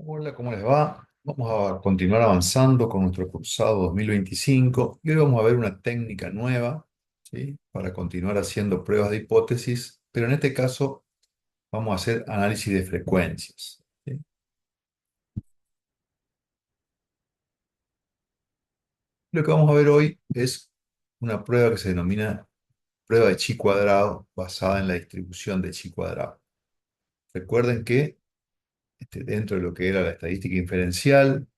Hola, ¿cómo les va? Vamos a continuar avanzando con nuestro cursado 2025 y hoy vamos a ver una técnica nueva, ¿sí? Para continuar haciendo pruebas de hipótesis, pero en este caso vamos a hacer análisis de frecuencias, ¿sí? Lo que vamos a ver hoy es una prueba que se denomina prueba de chi cuadrado basada en la distribución de chi cuadrado. Recuerden que dentro de lo que era la estadística inferencial,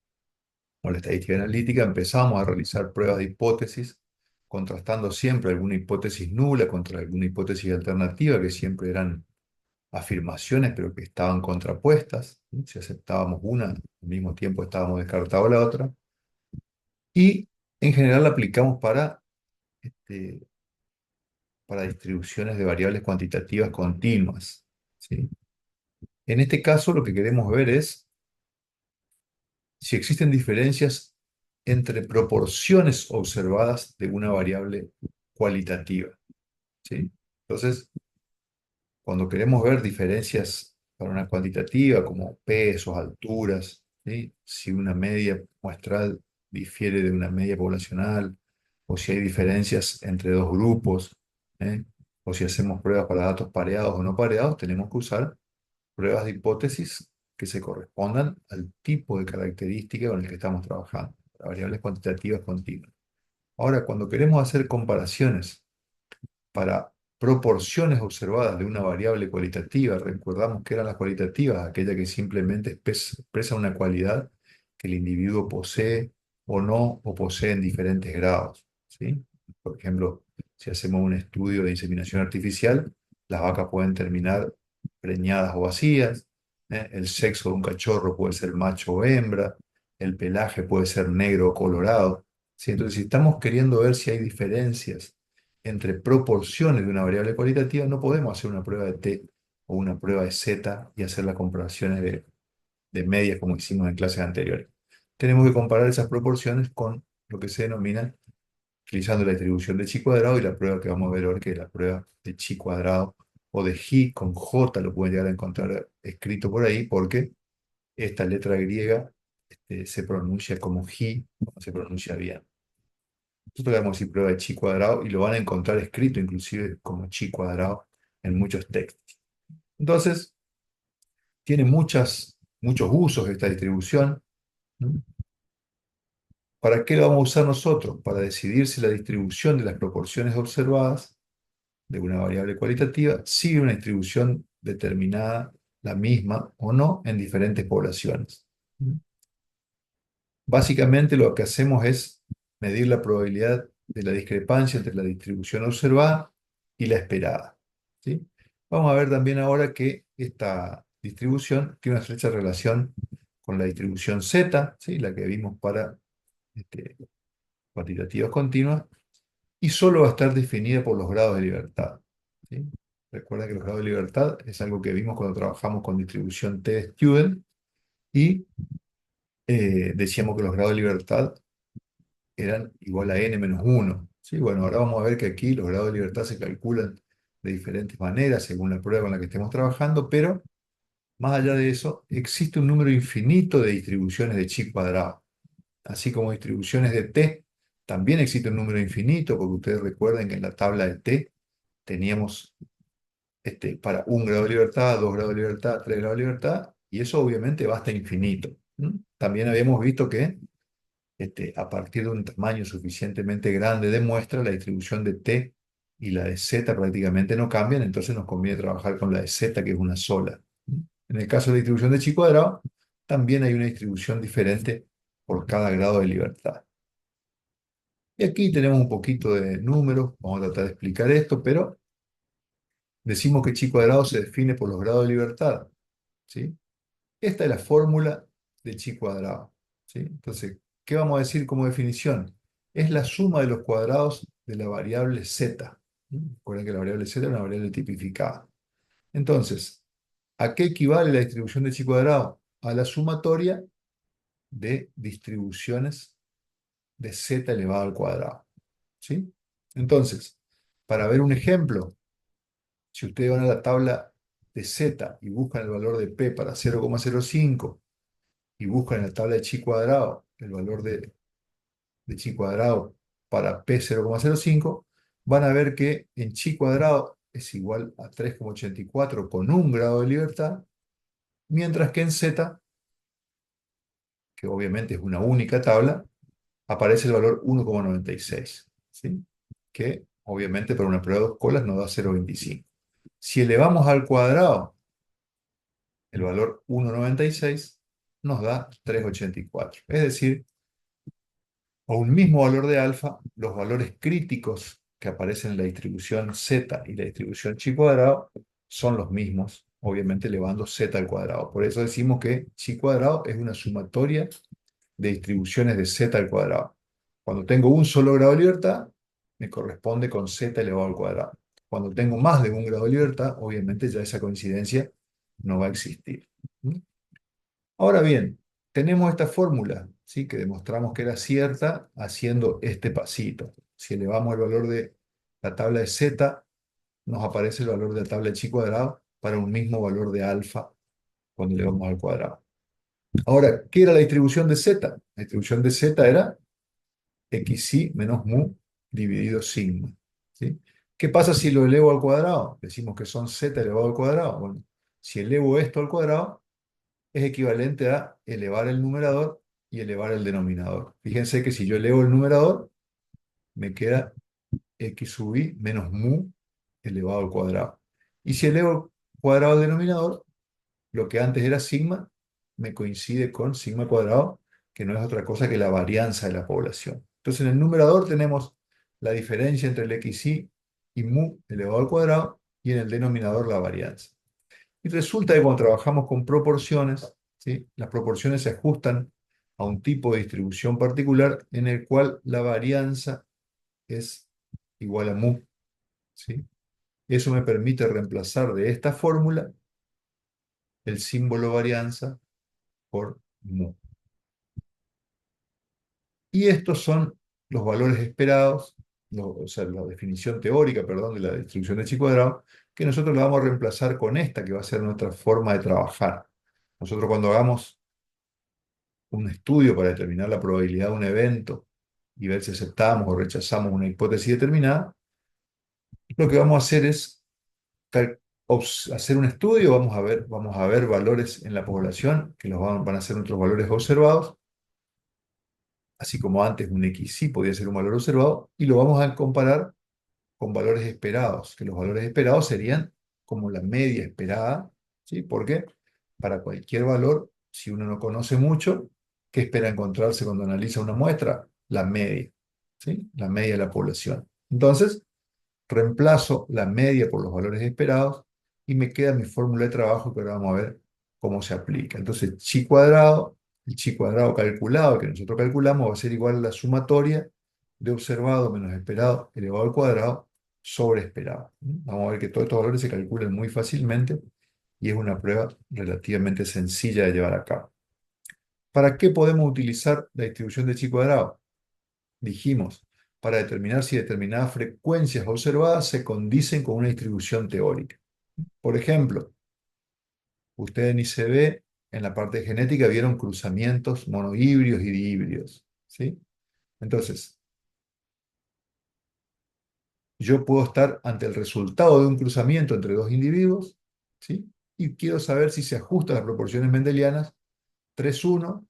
o la estadística analítica, empezamos a realizar pruebas de hipótesis, contrastando siempre alguna hipótesis nula contra alguna hipótesis alternativa, que siempre eran afirmaciones, pero que estaban contrapuestas, ¿sí? Si aceptábamos una, al mismo tiempo estábamos descartando la otra. Y en general la aplicamos este, para distribuciones de variables cuantitativas continuas, ¿sí? En este caso, lo que queremos ver es si existen diferencias entre proporciones observadas de una variable cualitativa, ¿sí? Entonces, cuando queremos ver diferencias para una cuantitativa, como pesos, alturas, ¿sí? Si una media muestral difiere de una media poblacional, o si hay diferencias entre dos grupos, ¿eh? O si hacemos pruebas para datos pareados o no pareados, tenemos que usar pruebas de hipótesis que se correspondan al tipo de característica con el que estamos trabajando, variables cuantitativas continuas. Ahora, cuando queremos hacer comparaciones para proporciones observadas de una variable cualitativa, recordamos que eran las cualitativas, aquella que simplemente expresa una cualidad que el individuo posee o no, o posee en diferentes grados, ¿sí? Por ejemplo, si hacemos un estudio de inseminación artificial, las vacas pueden terminar preñadas o vacías, ¿eh? El sexo de un cachorro puede ser macho o hembra, el pelaje puede ser negro o colorado, ¿sí? Entonces, si estamos queriendo ver si hay diferencias entre proporciones de una variable cualitativa, no podemos hacer una prueba de T o una prueba de Z y hacer las comparaciones de medias como hicimos en clases anteriores. Tenemos que comparar esas proporciones con lo que se denomina, utilizando la distribución de chi cuadrado y la prueba que vamos a ver hoy, que es la prueba de chi cuadrado o de Ji con J, lo pueden llegar a encontrar escrito por ahí, porque esta letra griega se pronuncia como Ji, no se pronuncia bien. Nosotros le vamos a decir prueba de chi cuadrado y lo van a encontrar escrito inclusive como chi cuadrado en muchos textos. Entonces, tiene muchos usos esta distribución, ¿no? ¿Para qué lo vamos a usar nosotros? Para decidir si la distribución de las proporciones observadas de una variable cualitativa sigue una distribución determinada, la misma o no, en diferentes poblaciones. Básicamente lo que hacemos es medir la probabilidad de la discrepancia entre la distribución observada y la esperada, ¿sí? Vamos a ver también ahora que esta distribución tiene una estrecha relación con la distribución Z, ¿sí? La que vimos para este, cuantitativas continuas, y solo va a estar definida por los grados de libertad, ¿sí? Recuerda que los grados de libertad es algo que vimos cuando trabajamos con distribución T-student y decíamos que los grados de libertad eran igual a n-1. ¿Sí? Bueno, ahora vamos a ver que aquí los grados de libertad se calculan de diferentes maneras según la prueba con la que estemos trabajando, pero más allá de eso, existe un número infinito de distribuciones de chi cuadrado. Así como distribuciones de t, también existe un número infinito, porque ustedes recuerden que en la tabla de t teníamos para 1 grado de libertad, 2 grados de libertad, 3 grados de libertad, y eso obviamente va hasta infinito. ¿Mm? También habíamos visto que a partir de un tamaño suficientemente grande de muestra, la distribución de t y la de z prácticamente no cambian, entonces nos conviene trabajar con la de z, que es una sola. En el caso de la distribución de chi cuadrado, también hay una distribución diferente por cada grado de libertad. Y aquí tenemos un poquito de números, vamos a tratar de explicar esto, pero decimos que chi cuadrado se define por los grados de libertad, ¿sí? Esta es la fórmula de chi cuadrado, ¿sí? Entonces, ¿qué vamos a decir como definición? Es la suma de los cuadrados de la variable z. Recuerden que la variable z es una variable tipificada. Entonces, ¿a qué equivale la distribución de chi cuadrado? A la sumatoria de distribuciones de z elevado al cuadrado, ¿sí? Entonces, para ver un ejemplo, si ustedes van a la tabla de z y buscan el valor de p para 0,05 y buscan en la tabla de chi cuadrado el valor de chi cuadrado para P0,05, van a ver que en chi cuadrado es igual a 3,84 con un grado de libertad, mientras que en Z, que obviamente es una única tabla, aparece el valor 1,96, ¿sí? Que obviamente para una prueba de dos colas nos da 0,25. Si elevamos al cuadrado el valor 1,96, nos da 3,84. Es decir, a un mismo valor de alfa, los valores críticos que aparecen en la distribución z y la distribución chi cuadrado son los mismos, obviamente elevando z al cuadrado. Por eso decimos que chi cuadrado es una sumatoria de distribuciones de z al cuadrado. Cuando tengo un solo grado de libertad, me corresponde con z elevado al cuadrado. Cuando tengo más de un grado de libertad, obviamente ya esa coincidencia no va a existir. ¿Mm? Ahora bien, tenemos esta fórmula, ¿sí? Que demostramos que era cierta haciendo este pasito. Si elevamos el valor de la tabla de z, nos aparece el valor de la tabla de chi cuadrado para un mismo valor de alfa cuando elevamos al cuadrado. Ahora, ¿qué era la distribución de z? La distribución de z era xi menos mu dividido sigma, ¿sí? ¿Qué pasa si lo elevo al cuadrado? Decimos que son z elevado al cuadrado. Bueno, si elevo esto al cuadrado, es equivalente a elevar el numerador y elevar el denominador. Fíjense que si yo elevo el numerador, me queda x sub i menos mu elevado al cuadrado. Y si elevo el cuadrado al denominador, lo que antes era sigma, me coincide con sigma cuadrado, que no es otra cosa que la varianza de la población. Entonces en el numerador tenemos la diferencia entre el xi y mu elevado al cuadrado, y en el denominador la varianza. Y resulta que cuando trabajamos con proporciones, ¿sí? Las proporciones se ajustan a un tipo de distribución particular en el cual la varianza es igual a mu, ¿sí? Eso me permite reemplazar de esta fórmula el símbolo varianza por mu. Y estos son los valores esperados, o sea, la definición teórica, perdón, de la distribución de chi cuadrado, que nosotros la vamos a reemplazar con esta, que va a ser nuestra forma de trabajar. Nosotros cuando hagamos un estudio para determinar la probabilidad de un evento y ver si aceptamos o rechazamos una hipótesis determinada, lo que vamos a hacer es hacer un estudio, vamos a ver valores en la población, que van a ser nuestros valores observados, así como antes un XY podía ser un valor observado, y lo vamos a comparar con valores esperados, que los valores esperados serían como la media esperada, ¿sí? Porque para cualquier valor, si uno no conoce mucho, ¿qué espera encontrarse cuando analiza una muestra? La media, ¿sí? La media de la población. Entonces, reemplazo la media por los valores esperados y me queda mi fórmula de trabajo que ahora vamos a ver cómo se aplica. Entonces, chi cuadrado, el chi cuadrado calculado que nosotros calculamos va a ser igual a la sumatoria de observado menos esperado elevado al cuadrado sobre esperado. Vamos a ver que todos estos valores se calculan muy fácilmente y es una prueba relativamente sencilla de llevar a cabo. ¿Para qué podemos utilizar la distribución de chi cuadrado? Dijimos, para determinar si determinadas frecuencias observadas se condicen con una distribución teórica. Por ejemplo, ustedes en ICB, en la parte de genética, vieron cruzamientos monohíbridos y dihíbridos, ¿sí? Entonces, yo puedo estar ante el resultado de un cruzamiento entre dos individuos, ¿sí? Y quiero saber si se ajustan las proporciones mendelianas 3:1,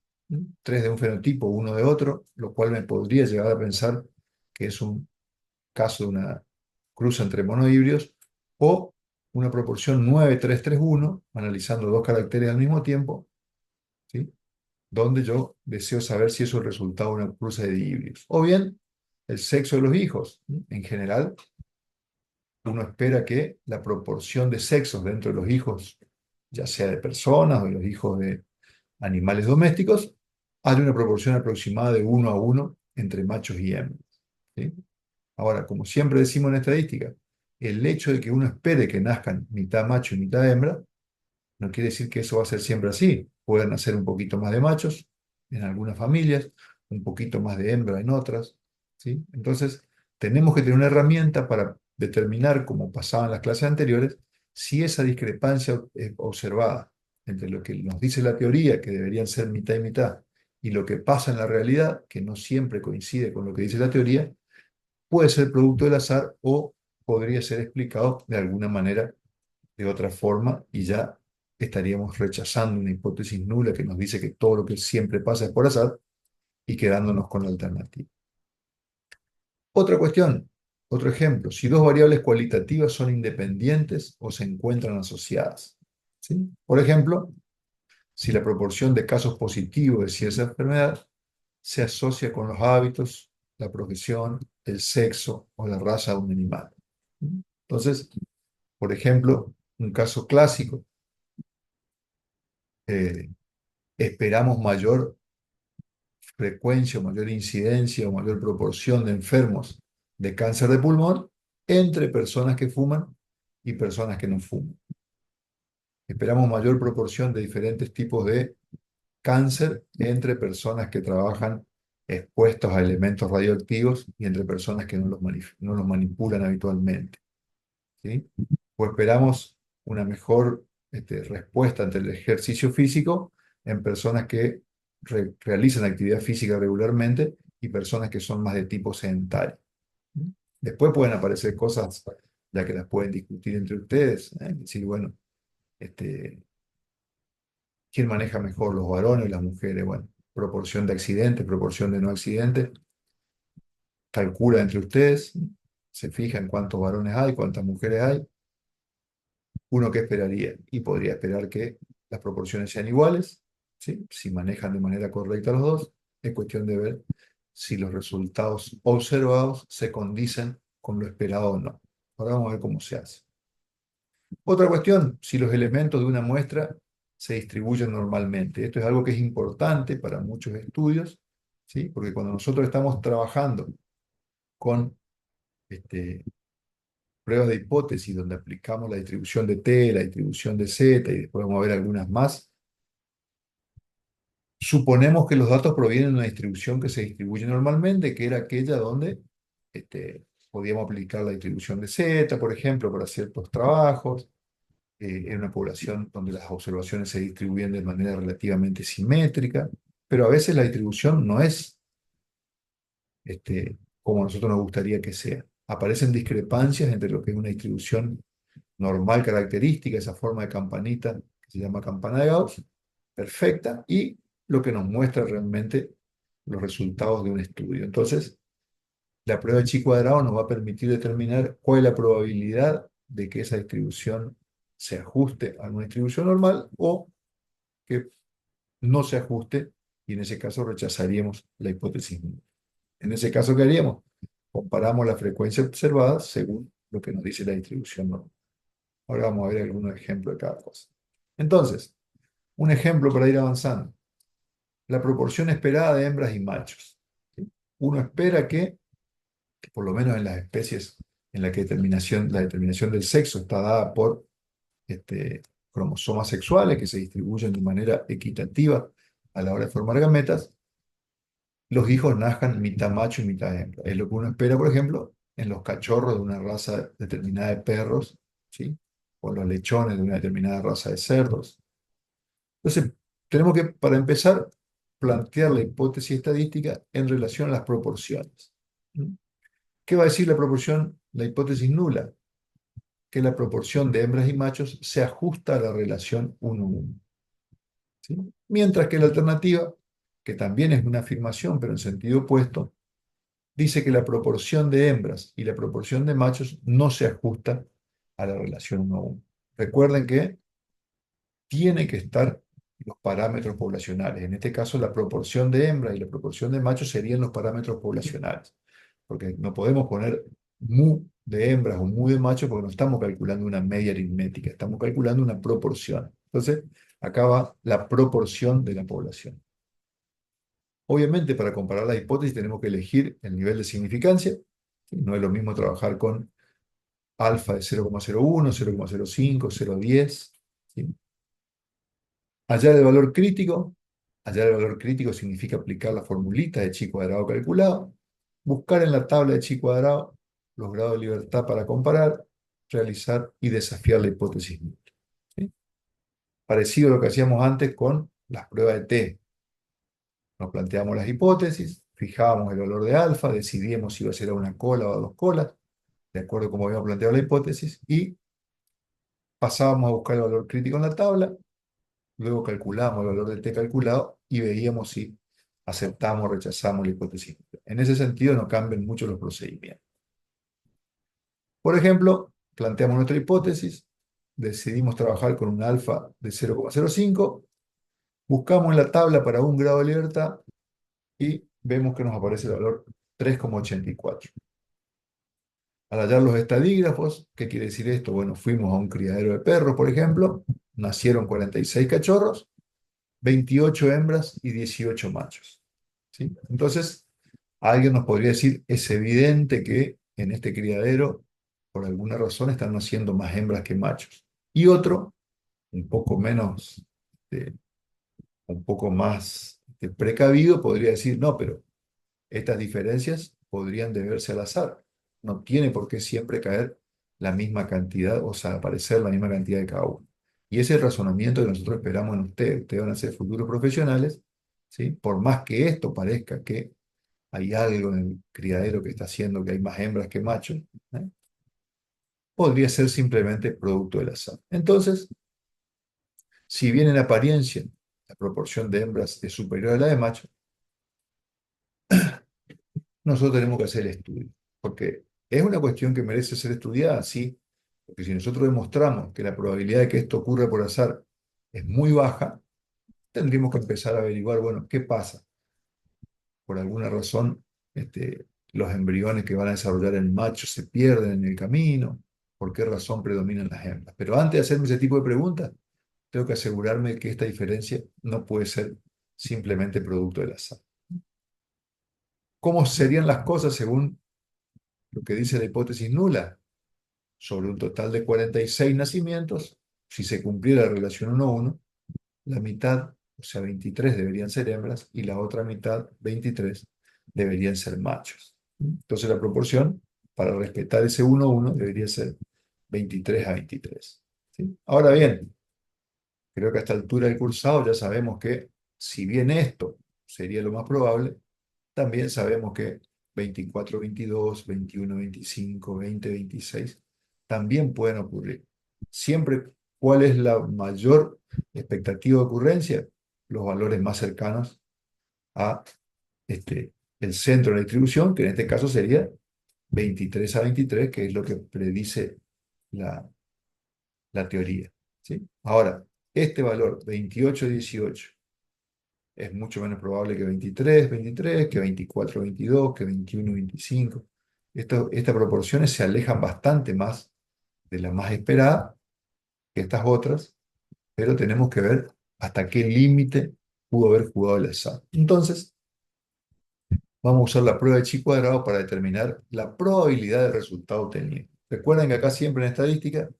3 de un fenotipo, uno de otro, lo cual me podría llegar a pensar que es un caso de una cruz entre monohíbridos, o una proporción 9:3:3:1, analizando dos caracteres al mismo tiempo, ¿sí? Donde yo deseo saber si es el resultado de una cruza de dihíbridos. O bien, el sexo de los hijos. En general, uno espera que la proporción de sexos dentro de los hijos, ya sea de personas o de los hijos de animales domésticos, haya una proporción aproximada de 1:1 entre machos y hembras, ¿sí? Ahora, como siempre decimos en estadística, el hecho de que uno espere que nazcan mitad macho y mitad hembra, no quiere decir que eso va a ser siempre así. Pueden nacer un poquito más de machos en algunas familias, un poquito más de hembra en otras, ¿sí? Entonces, tenemos que tener una herramienta para determinar, como pasaba en las clases anteriores, si esa discrepancia observada entre lo que nos dice la teoría, que deberían ser mitad y mitad, y lo que pasa en la realidad, que no siempre coincide con lo que dice la teoría, puede ser producto del azar o podría ser explicado de alguna manera, de otra forma, y ya estaríamos rechazando una hipótesis nula que nos dice que todo lo que siempre pasa es por azar y quedándonos con la alternativa. Otra cuestión, otro ejemplo, si dos variables cualitativas son independientes o se encuentran asociadas. ¿Sí? Por ejemplo, si la proporción de casos positivos de cierta enfermedad se asocia con los hábitos, la profesión, el sexo o la raza de un animal. Entonces, por ejemplo, un caso clásico, eh, esperamos mayor frecuencia o mayor incidencia o mayor proporción de enfermos de cáncer de pulmón entre personas que fuman y personas que no fuman. Esperamos mayor proporción de diferentes tipos de cáncer entre personas que trabajan expuestos a elementos radioactivos y entre personas que no los manipulan habitualmente. ¿Sí? O esperamos una mejor respuesta ante el ejercicio físico en personas que realizan actividad física regularmente y personas que son más de tipo sedentario. Después pueden aparecer cosas ya que las pueden discutir entre ustedes, ¿eh? Decir, bueno, este, ¿quién maneja mejor, los varones o las mujeres? Bueno, proporción de accidentes, proporción de no accidentes, calcula entre ustedes, se fija en cuántos varones hay, cuántas mujeres hay. ¿Uno qué esperaría? Y podría esperar que las proporciones sean iguales, ¿sí? Si manejan de manera correcta los dos, es cuestión de ver si los resultados observados se condicen con lo esperado o no. Ahora vamos a ver cómo se hace. Otra cuestión, si los elementos de una muestra se distribuyen normalmente. Esto es algo que es importante para muchos estudios, ¿sí? Porque cuando nosotros estamos trabajando con pruebas de hipótesis donde aplicamos la distribución de T, la distribución de Z, y después vamos a ver algunas más, suponemos que los datos provienen de una distribución que se distribuye normalmente, que era aquella donde podíamos aplicar la distribución de Z, por ejemplo, para ciertos trabajos, en una población donde las observaciones se distribuyen de manera relativamente simétrica, pero a veces la distribución no es como a nosotros nos gustaría que sea. Aparecen discrepancias entre lo que es una distribución normal característica, esa forma de campanita que se llama campana de Gauss, perfecta, y lo que nos muestra realmente los resultados de un estudio. Entonces, la prueba de chi cuadrado nos va a permitir determinar cuál es la probabilidad de que esa distribución se ajuste a una distribución normal o que no se ajuste, y en ese caso rechazaríamos la hipótesis nula. En ese caso, ¿qué haríamos? Comparamos la frecuencia observada según lo que nos dice la distribución normal. Ahora vamos a ver algunos ejemplos de cada cosa. Entonces, un ejemplo para ir avanzando. La proporción esperada de hembras y machos. ¿Sí? Uno espera que, por lo menos en las especies en las que la determinación del sexo está dada por este, cromosomas sexuales que se distribuyen de manera equitativa a la hora de formar gametas, los hijos nazcan mitad macho y mitad hembra. Es lo que uno espera, por ejemplo, en los cachorros de una raza determinada de perros, ¿sí? O los lechones de una determinada raza de cerdos. Entonces, tenemos que, para empezar, plantear la hipótesis estadística en relación a las proporciones. ¿Mm? ¿Qué va a decir la proporción, la hipótesis nula? Que la proporción de hembras y machos se ajusta a la relación 1:1. ¿Sí? Mientras que la alternativa, que también es una afirmación, pero en sentido opuesto, dice que la proporción de hembras y la proporción de machos no se ajusta a la relación 1:1. Recuerden que tiene que estar los parámetros poblacionales. En este caso, la proporción de hembras y la proporción de machos serían los parámetros poblacionales, porque no podemos poner mu de hembras o mu de machos porque no estamos calculando una media aritmética, estamos calculando una proporción. Entonces, acá va la proporción de la población. Obviamente, para comparar la hipótesis tenemos que elegir el nivel de significancia. No es lo mismo trabajar con alfa de 0,01, 0,05, 0,10. ¿Sí? Hallar el valor crítico. Hallar el valor crítico significa aplicar la formulita de chi cuadrado calculado. Buscar en la tabla de chi cuadrado los grados de libertad para comparar, realizar y desafiar la hipótesis nula. ¿Sí? parecido a lo que hacíamos antes con las pruebas de T. Nos planteamos las hipótesis, fijábamos el valor de alfa, decidíamos si iba a ser a una cola o a dos colas, de acuerdo a cómo habíamos planteado la hipótesis, y pasábamos a buscar el valor crítico en la tabla, luego calculábamos el valor del T calculado y veíamos si aceptamos o rechazamos la hipótesis. En ese sentido no cambian mucho los procedimientos. Por ejemplo, planteamos nuestra hipótesis, decidimos trabajar con un alfa de 0,05, buscamos en la tabla para un grado de libertad y vemos que nos aparece el valor 3,84. Al hallar los estadígrafos, ¿qué quiere decir esto? Bueno, fuimos a un criadero de perros, por ejemplo, nacieron 46 cachorros, 28 hembras y 18 machos. ¿Sí? Entonces, alguien nos podría decir, es evidente que en este criadero, por alguna razón, están naciendo más hembras que machos. Y otro, un poco menos, eh, un poco más precavido, podría decir, no, pero estas diferencias podrían deberse al azar. No tiene por qué siempre caer la misma cantidad, o sea, aparecer la misma cantidad de cada uno. Y ese es el razonamiento que nosotros esperamos en ustedes. Ustedes van a ser futuros profesionales, ¿sí? Por más que esto parezca que hay algo en el criadero que está haciendo que hay más hembras que machos, ¿eh? Podría ser simplemente producto del azar. Entonces, si bien en apariencia la proporción de hembras es superior a la de machos, nosotros tenemos que hacer el estudio, porque es una cuestión que merece ser estudiada, sí, porque si nosotros demostramos que la probabilidad de que esto ocurra por azar es muy baja, tendríamos que empezar a averiguar, bueno, ¿qué pasa? Por alguna razón, los embriones que van a desarrollar el macho se pierden en el camino, ¿por qué razón predominan las hembras? Pero antes de hacerme ese tipo de preguntas, tengo que asegurarme que esta diferencia no puede ser simplemente producto del azar. ¿Cómo serían las cosas según lo que dice la hipótesis nula? Sobre un total de 46 nacimientos, si se cumpliera la relación 1:1, la mitad, o sea, 23 deberían ser hembras y la otra mitad, 23, deberían ser machos. Entonces la proporción, para respetar ese 1:1, debería ser 23:23. ¿Sí? Ahora bien, creo que a esta altura del cursado ya sabemos que, si bien esto sería lo más probable, también sabemos que 24-22, 21-25, 20-26 también pueden ocurrir. Siempre, ¿cuál es la mayor expectativa de ocurrencia? Los valores más cercanos a el centro de la distribución, que en este caso sería 23-23, que es lo que predice la, la teoría. ¿Sí? Ahora, este valor 28-18 es mucho menos probable que 23-23, que 24-22, que 21-25. Estas proporciones se alejan bastante más de la más esperada que estas otras, pero tenemos que ver hasta qué límite pudo haber jugado el azar. Entonces, vamos a usar la prueba de chi cuadrado para determinar la probabilidad del resultado obtenido. Recuerden que acá siempre en estadística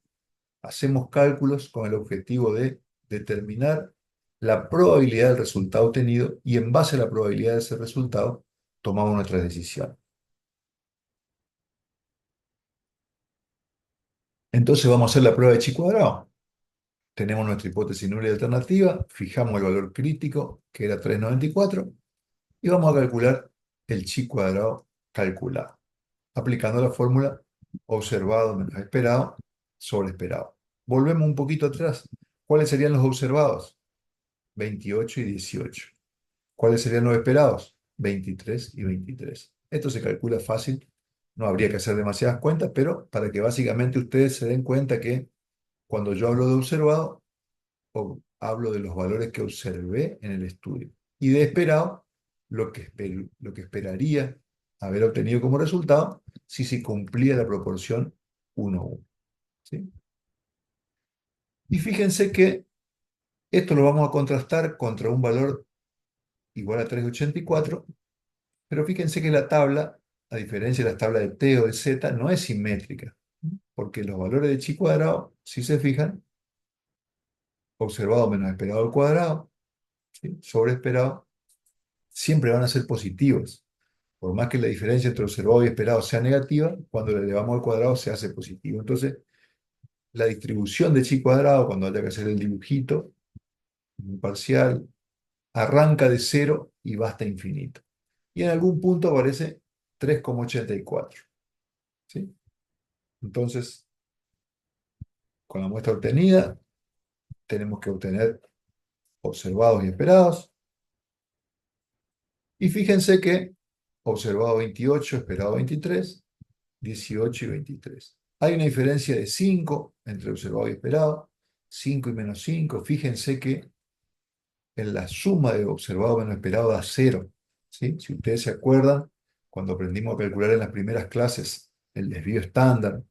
hacemos cálculos con el objetivo de determinar la probabilidad del resultado obtenido y en base a la probabilidad de ese resultado tomamos nuestra decisión. Entonces vamos a hacer la prueba de chi cuadrado. Tenemos nuestra hipótesis nula y alternativa, fijamos el valor crítico, que era 3,94, y vamos a calcular el chi cuadrado calculado, aplicando la fórmula observado menos esperado sobre esperado. Volvemos un poquito atrás. ¿Cuáles serían los observados? 28 y 18. ¿Cuáles serían los esperados? 23 y 23. Esto se calcula fácil, no habría que hacer demasiadas cuentas, pero para que básicamente ustedes se den cuenta que cuando yo hablo de observado, hablo de los valores que observé en el estudio. Y de esperado, lo que esperaría haber obtenido como resultado si se cumplía la proporción 1:1. ¿Sí? Y fíjense que esto lo vamos a contrastar contra un valor igual a 3,84. Pero fíjense que la tabla, a diferencia de las tablas de T o de Z, no es simétrica, porque los valores de chi cuadrado, si se fijan, observado menos esperado al cuadrado, ¿sí? Sobre esperado, siempre van a ser positivos. Por más que la diferencia entre observado y esperado sea negativa, cuando le elevamos al cuadrado se hace positivo. Entonces, la distribución de chi cuadrado, cuando haya que hacer el dibujito, un parcial, arranca de cero y va hasta infinito. Y en algún punto aparece 3,84. ¿Sí? Entonces, con la muestra obtenida, tenemos que obtener observados y esperados. Y fíjense que observado 28, esperado 23, 18 y 23. Hay una diferencia de 5 entre observado y esperado, 5 y menos 5. Fíjense que en la suma de observado menos esperado da 0. ¿Sí? Si ustedes se acuerdan, cuando aprendimos a calcular en las primeras clases el desvío estándar,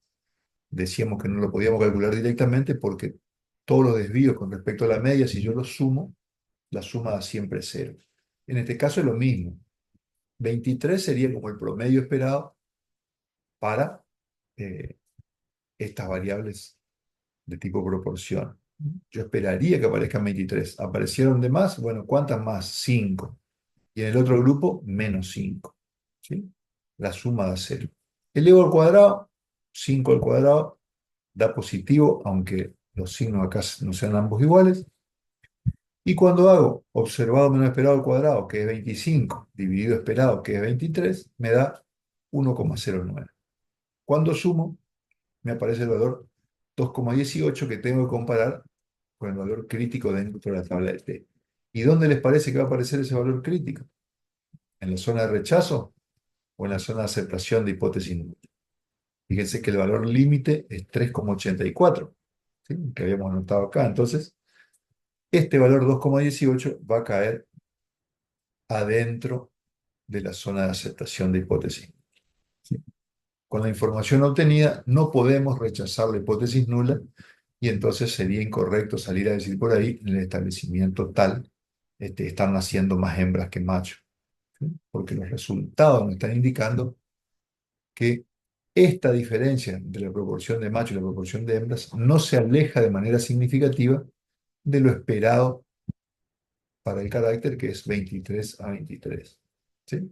decíamos que no lo podíamos calcular directamente porque todos los desvíos con respecto a la media, si yo los sumo, la suma da siempre 0. En este caso es lo mismo. 23 sería como el promedio esperado para eh, estas variables de tipo proporción. Yo esperaría que aparezcan 23. ¿Aparecieron de más? Bueno, ¿cuántas más? 5. Y en el otro grupo, menos 5. ¿Sí? La suma da 0. Elevo al cuadrado, 5 al cuadrado, da positivo, aunque los signos acá no sean ambos iguales. Y cuando hago observado menos esperado al cuadrado, que es 25, dividido esperado, que es 23, me da 1,09. Cuando sumo, me aparece el valor 2,18 que tengo que comparar con el valor crítico dentro de la tabla de T. ¿Y dónde les parece que va a aparecer ese valor crítico? ¿En la zona de rechazo o en la zona de aceptación de hipótesis nula? Fíjense que el valor límite es 3,84, ¿sí? Que habíamos anotado acá. Entonces, este valor 2,18 va a caer adentro de la zona de aceptación de hipótesis. ¿Sí? Con la información obtenida no podemos rechazar la hipótesis nula y entonces sería incorrecto salir a decir por ahí en el establecimiento tal están naciendo más hembras que machos, ¿sí? Porque los resultados nos están indicando que esta diferencia entre la proporción de machos y la proporción de hembras no se aleja de manera significativa de lo esperado para el carácter, que es 23 a 23. ¿Sí?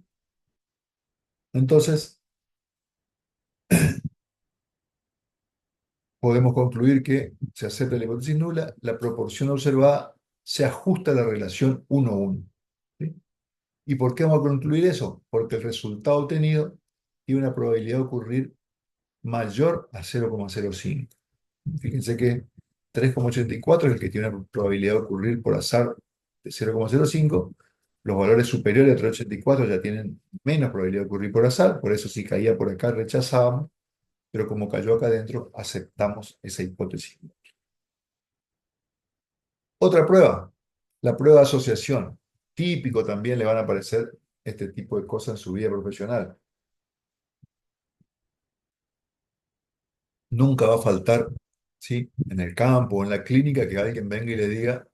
Entonces, podemos concluir que se acepta la hipótesis nula, la proporción observada se ajusta a la relación 1-1. ¿Sí? ¿Y por qué vamos a concluir eso? Porque el resultado obtenido tiene una probabilidad de ocurrir mayor a 0,05. Fíjense que 3,84 es el que tiene una probabilidad de ocurrir por azar de 0,05. Los valores superiores a 3,84 ya tienen menos probabilidad de ocurrir por azar, por eso si caía por acá rechazábamos, pero como cayó acá adentro, aceptamos esa hipótesis. Otra prueba, la prueba de asociación. Típico también le van a aparecer este tipo de cosas en su vida profesional. Nunca va a faltar, ¿sí? En el campo o en la clínica que alguien venga y le diga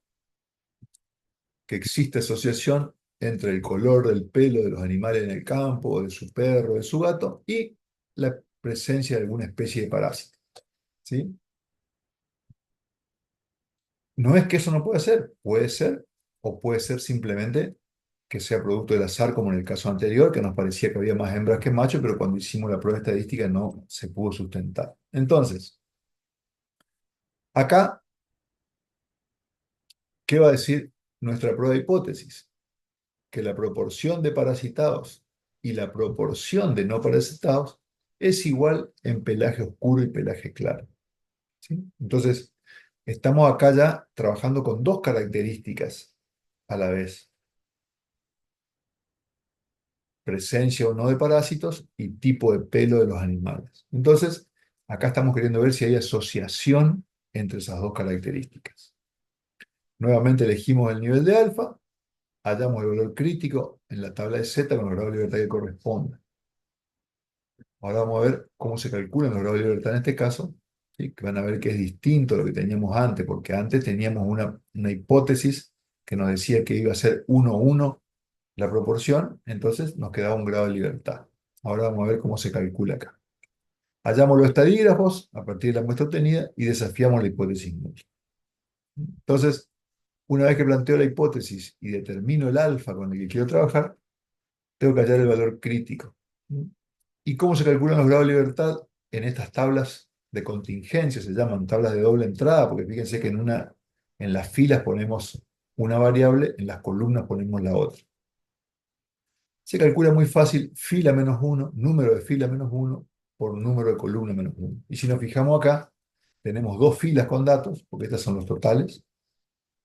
que existe asociación entre el color del pelo de los animales en el campo, o de su perro, de su gato, y la presencia de alguna especie de parásito. ¿Sí? No es que eso no puede ser, o puede ser simplemente que sea producto del azar, como en el caso anterior, que nos parecía que había más hembras que machos, pero cuando hicimos la prueba estadística no se pudo sustentar. Entonces, acá, ¿qué va a decir nuestra prueba de hipótesis? Que la proporción de parasitados y la proporción de no parasitados es igual en pelaje oscuro y pelaje claro. ¿Sí? Entonces, estamos acá ya trabajando con dos características a la vez: presencia o no de parásitos y tipo de pelo de los animales. Entonces, acá estamos queriendo ver si hay asociación entre esas dos características. Nuevamente elegimos el nivel de alfa, hallamos el valor crítico en la tabla de Z con el grado de libertad que corresponda. Ahora vamos a ver cómo se calcula el grado de libertad en este caso, ¿sí? Que van a ver que es distinto a lo que teníamos antes, porque antes teníamos una hipótesis que nos decía que iba a ser 1-1 la proporción, entonces nos quedaba un grado de libertad. Ahora vamos a ver cómo se calcula acá. Hallamos los estadígrafos a partir de la muestra obtenida y desafiamos la hipótesis nula. Entonces, una vez que planteo la hipótesis y determino el alfa con el que quiero trabajar, tengo que hallar el valor crítico. ¿Y cómo se calculan los grados de libertad? En estas tablas de contingencia, se llaman tablas de doble entrada, porque fíjense que en las filas ponemos una variable, en las columnas ponemos la otra. Se calcula muy fácil fila menos uno, número de fila menos uno, por número de columna menos uno. Y si nos fijamos acá, tenemos dos filas con datos, porque estas son los totales,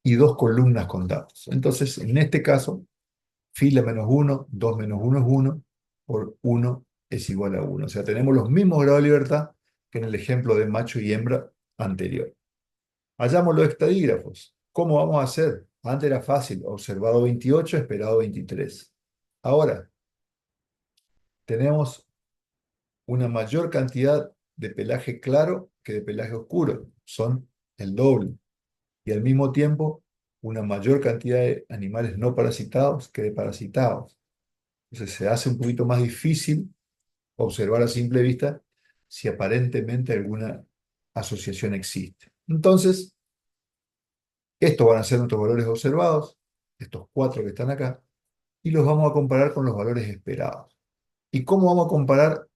y dos columnas con datos. Entonces, en este caso, fila menos uno, 2 menos uno es uno, por uno es igual a uno. O sea, tenemos los mismos grados de libertad que en el ejemplo de macho y hembra anterior. Hallamos los estadígrafos. ¿Cómo vamos a hacer? Antes era fácil, observado 28, esperado 23. Ahora, tenemos una mayor cantidad de pelaje claro que de pelaje oscuro. Son el doble. Y al mismo tiempo, una mayor cantidad de animales no parasitados que de parasitados. Entonces se hace un poquito más difícil observar a simple vista si aparentemente alguna asociación existe. Entonces, estos van a ser nuestros valores observados, estos cuatro que están acá, y los vamos a comparar con los valores esperados. ¿Y cómo vamos a comparar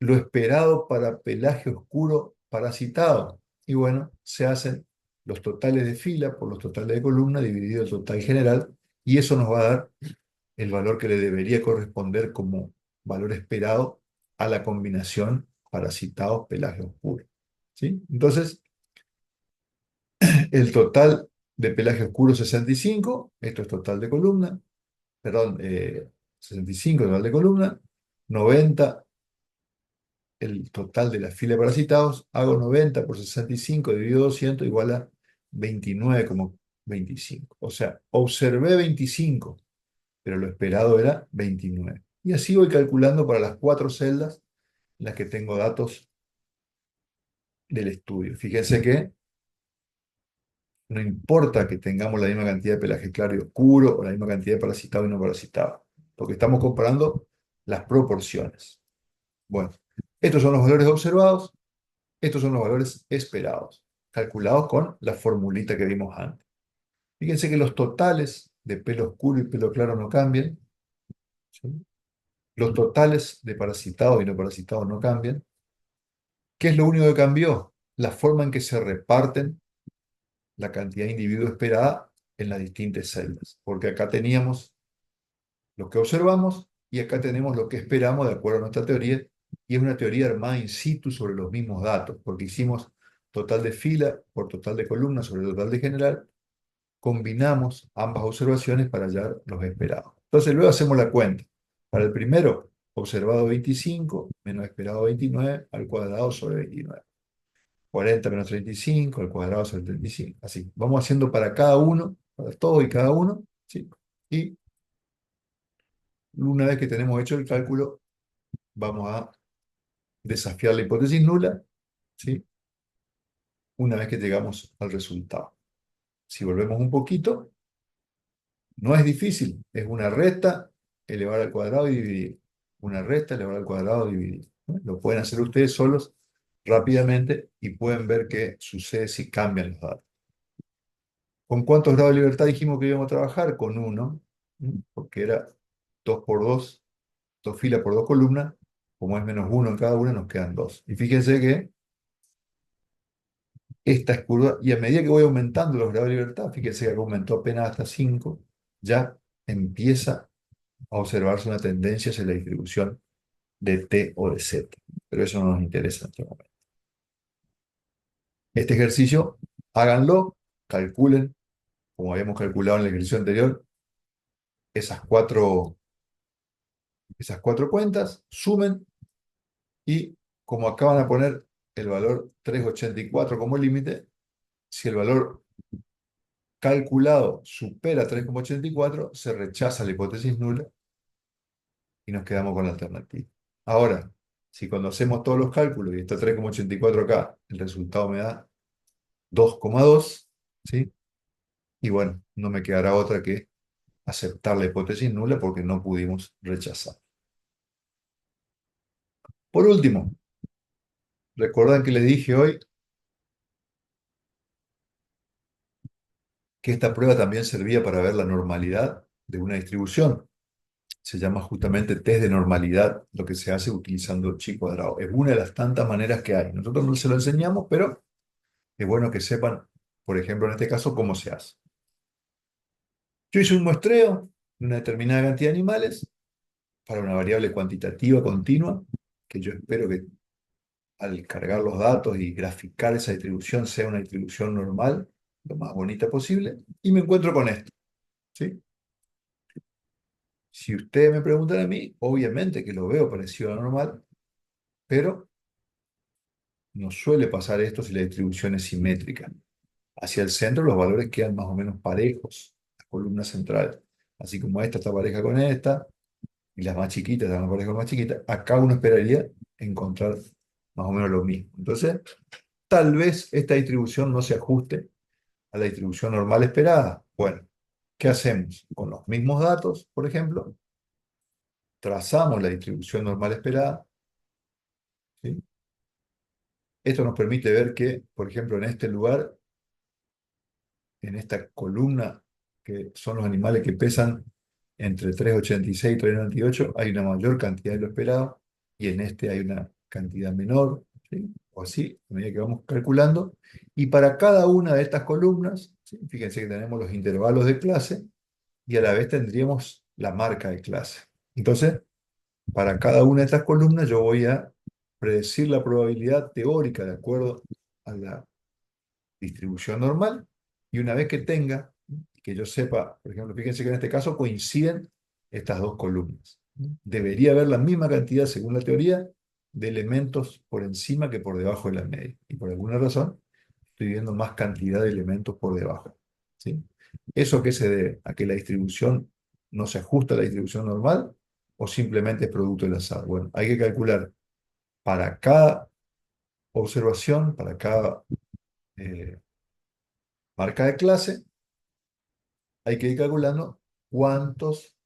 lo esperado para pelaje oscuro parasitado? Y bueno, se hacen los totales de fila por los totales de columna dividido el total general, y eso nos va a dar el valor que le debería corresponder como valor esperado a la combinación parasitados pelaje oscuro. ¿Sí? Entonces, el total de pelaje oscuro 65, esto es total de columna, perdón, 65 total de columna, 90 el total de la fila de parasitados, hago 90 por 65 dividido 200 igual a 29,25. O sea, observé 25, pero lo esperado era 29. Y así voy calculando para las cuatro celdas en las que tengo datos del estudio. Fíjense que no importa que tengamos la misma cantidad de pelaje claro y oscuro o la misma cantidad de parasitado y no parasitado, porque estamos comparando las proporciones. Bueno, estos son los valores observados, estos son los valores esperados, calculados con la formulita que vimos antes. Fíjense que los totales de pelo oscuro y pelo claro no cambian, ¿sí? Los totales de parasitados y no parasitados no cambian. ¿Qué es lo único que cambió? La forma en que se reparten la cantidad de individuos esperada en las distintas celdas. Porque acá teníamos lo que observamos y acá tenemos lo que esperamos de acuerdo a nuestra teoría. Y es una teoría armada in situ sobre los mismos datos, porque hicimos total de fila por total de columna sobre total de general, combinamos ambas observaciones para hallar los esperados. Entonces luego hacemos la cuenta. Para el primero, observado 25 menos esperado 29 al cuadrado sobre 29. 40 menos 35 al cuadrado sobre 35. Así, vamos haciendo para cada uno, para todo y cada uno, ¿sí? Y una vez que tenemos hecho el cálculo, vamos a desafiar la hipótesis nula, ¿sí? Una vez que llegamos al resultado. Si volvemos un poquito, no es difícil, es una recta, elevar al cuadrado y dividir. Una recta, elevar al cuadrado y dividir. ¿No? Lo pueden hacer ustedes solos rápidamente y pueden ver qué sucede si cambian los datos. ¿Con cuántos grados de libertad dijimos que íbamos a trabajar? Con uno, porque era 2 por 2, 2 filas por 2 columnas. Como es menos uno en cada una, nos quedan 2. Y fíjense que esta es curva, y a medida que voy aumentando los grados de libertad, fíjense que aumentó apenas hasta 5, ya empieza a observarse una tendencia hacia la distribución de T o de Z. Pero eso no nos interesa en este momento. Este ejercicio, háganlo, calculen, como habíamos calculado en el ejercicio anterior, esas cuatro cuentas, sumen y como acaban de poner el valor 3,84 como límite, si el valor calculado supera 3,84, se rechaza la hipótesis nula y nos quedamos con la alternativa. Ahora, si cuando hacemos todos los cálculos y está 3,84 acá, el resultado me da 2,2, ¿sí? Y bueno, no me quedará otra que aceptar la hipótesis nula porque no pudimos rechazar. Por último, recuerdan que les dije hoy que esta prueba también servía para ver la normalidad de una distribución. Se llama justamente test de normalidad, lo que se hace utilizando chi cuadrado. Es una de las tantas maneras que hay. Nosotros no se lo enseñamos, pero es bueno que sepan, por ejemplo, en este caso, cómo se hace. Yo hice un muestreo de una determinada cantidad de animales para una variable cuantitativa continua, que yo espero que al cargar los datos y graficar esa distribución sea una distribución normal, lo más bonita posible, y me encuentro con esto, ¿sí? Si ustedes me preguntan a mí, obviamente que lo veo parecido a lo normal, pero no suele pasar esto si la distribución es simétrica. Hacia el centro los valores quedan más o menos parejos, las columnas centrales. Así como esta está pareja con esta, y las más chiquitas están parejas con las más chiquitas, acá uno esperaría encontrar más o menos lo mismo. Entonces, tal vez esta distribución no se ajuste a la distribución normal esperada. Bueno, ¿qué hacemos? Con los mismos datos, por ejemplo, trazamos la distribución normal esperada, ¿sí? Esto nos permite ver que, por ejemplo, en este lugar, en esta columna, que son los animales que pesan entre 3,86 y 3,98, hay una mayor cantidad de lo esperado, y en este hay una cantidad menor, ¿sí? O así, a medida que vamos calculando. Y para cada una de estas columnas, ¿sí? Fíjense que tenemos los intervalos de clase, y a la vez tendríamos la marca de clase. Entonces, para cada una de estas columnas yo voy a predecir la probabilidad teórica de acuerdo a la distribución normal, y una vez que tenga, que yo sepa, por ejemplo, fíjense que en este caso coinciden estas dos columnas. Debería haber la misma cantidad, según la teoría, de elementos por encima que por debajo de la media. Y por alguna razón estoy viendo más cantidad de elementos por debajo, ¿sí? ¿Eso a qué se debe? ¿A que la distribución no se ajusta a la distribución normal o simplemente es producto del azar? Bueno, hay que calcular para cada observación, para cada eh, marca de clase, hay que ir calculando cuántos,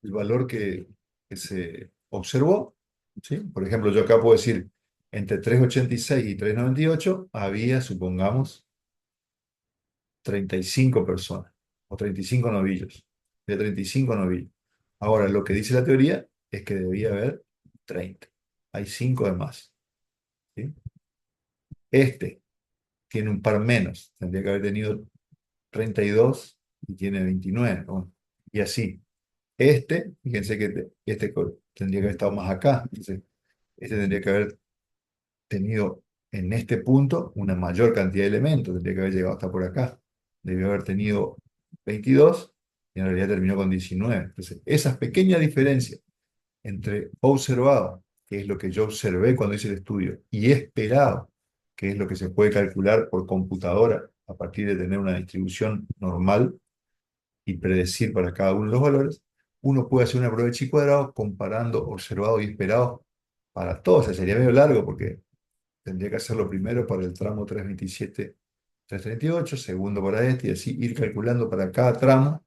el valor que se observó, ¿sí? Por ejemplo, yo acá puedo decir, entre 3,86 y 3,98 había, supongamos, 35 personas, o 35 novillos, de 35 novillos. Ahora, lo que dice la teoría es que debía haber 30. Hay 5 de más, ¿sí? Este tiene un par menos, tendría que haber tenido 32 y tiene 29, ¿no? Y así. Fíjense que tendría que haber estado más acá. Entonces, este tendría que haber tenido en este punto una mayor cantidad de elementos, tendría que haber llegado hasta por acá. Debió haber tenido 22 y en realidad terminó con 19. Entonces, esas pequeñas diferencias entre observado, que es lo que yo observé cuando hice el estudio, y esperado, que es lo que se puede calcular por computadora a partir de tener una distribución normal y predecir para cada uno de los valores, uno puede hacer una prueba de chi cuadrado comparando observado y esperado para todos. O sea, sería medio largo porque tendría que hacerlo primero para el tramo 327, 338, segundo para este, y así ir calculando para cada tramo,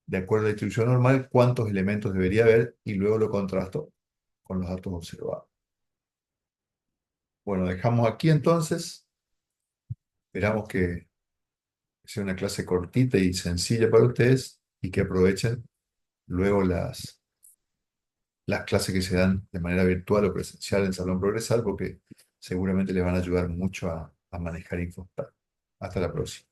de acuerdo a la distribución normal, cuántos elementos debería haber, y luego lo contrasto con los datos observados. Bueno, dejamos aquí entonces. Esperamos que sea una clase cortita y sencilla para ustedes y que aprovechen luego las clases que se dan de manera virtual o presencial en Salón Progresal, porque seguramente les van a ayudar mucho a manejar InfoStat. Hasta la próxima.